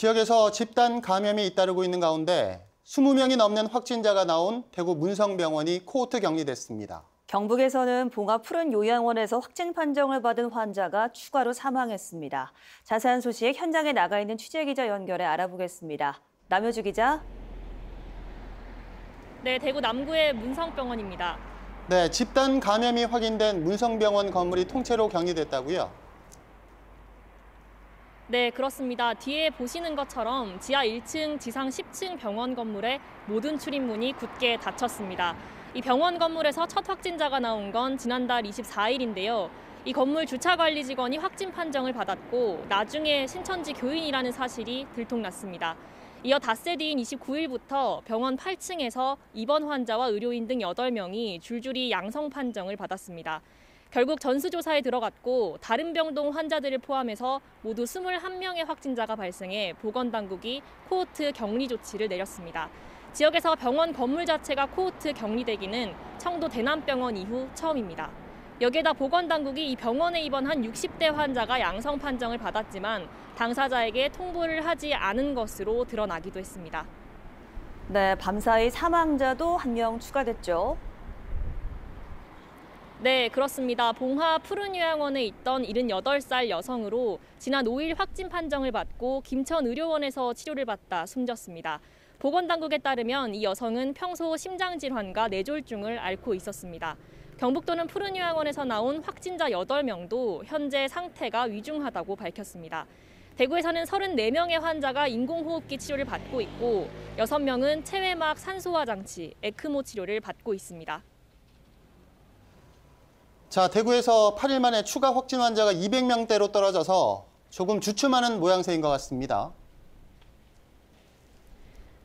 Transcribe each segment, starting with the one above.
지역에서 집단 감염이 잇따르고 있는 가운데 20명이 넘는 확진자가 나온 대구 문성병원이 코호트 격리됐습니다. 경북에서는 봉합푸른요양원에서 확진 판정을 받은 환자가 추가로 사망했습니다. 자세한 소식 현장에 나가 있는 취재기자 연결해 알아보겠습니다. 남효주 기자. 네, 대구 남구의 문성병원입니다. 네, 집단 감염이 확인된 문성병원 건물이 통째로 격리됐다고요? 네, 그렇습니다. 뒤에 보시는 것처럼 지하 1층, 지상 10층 병원 건물의 모든 출입문이 굳게 닫혔습니다. 이 병원 건물에서 첫 확진자가 나온 건 지난달 24일인데요. 이 건물 주차관리 직원이 확진 판정을 받았고 나중에 신천지 교인이라는 사실이 들통났습니다. 이어 닷새 뒤인 29일부터 병원 8층에서 입원 환자와 의료인 등 8명이 줄줄이 양성 판정을 받았습니다. 결국 전수조사에 들어갔고 다른 병동 환자들을 포함해서 모두 21명의 확진자가 발생해 보건당국이 코호트 격리 조치를 내렸습니다. 지역에서 병원 건물 자체가 코호트 격리되기는 청도 대남병원 이후 처음입니다. 여기에다 보건당국이 이 병원에 입원한 60대 환자가 양성 판정을 받았지만 당사자에게 통보를 하지 않은 것으로 드러나기도 했습니다. 네, 밤사이 사망자도 1명 추가됐죠. 네, 그렇습니다. 봉합푸른요양원에 있던 78살 여성으로 지난 5일 확진 판정을 받고 김천의료원에서 치료를 받다 숨졌습니다. 보건당국에 따르면 이 여성은 평소 심장질환과 뇌졸중을 앓고 있었습니다. 경북도는 푸른요양원에서 나온 확진자 8명도 현재 상태가 위중하다고 밝혔습니다. 대구에서는 34명의 환자가 인공호흡기 치료를 받고 있고 6명은 체외막 산소화 장치, 에크모 치료를 받고 있습니다. 자, 대구에서 8일 만에 추가 확진 환자가 200명대로 떨어져서 조금 주춤하는 모양새인 것 같습니다.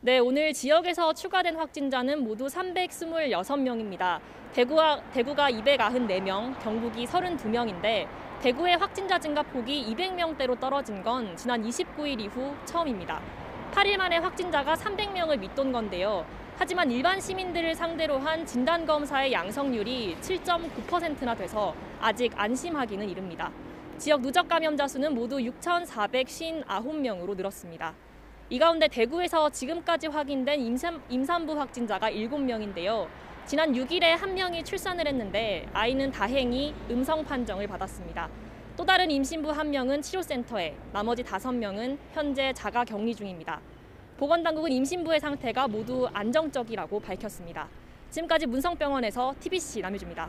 네, 오늘 지역에서 추가된 확진자는 모두 326명입니다. 대구가 294명, 경북이 32명인데 대구의 확진자 증가폭이 200명대로 떨어진 건 지난 29일 이후 처음입니다. 8일 만에 확진자가 300명을 밑돈 건데요. 하지만 일반 시민들을 상대로 한 진단검사의 양성률이 7.9%나 돼서 아직 안심하기는 이릅니다. 지역 누적 감염자 수는 모두 6,459명으로 늘었습니다. 이 가운데 대구에서 지금까지 확인된 임산부 확진자가 7명인데요. 지난 6일에 1명이 출산을 했는데 아이는 다행히 음성 판정을 받았습니다. 또 다른 임신부 1명은 치료센터에, 나머지 5명은 현재 자가 격리 중입니다. 보건당국은 임신부의 상태가 모두 안정적이라고 밝혔습니다. 지금까지 문성병원에서 TBC 남효주입니다.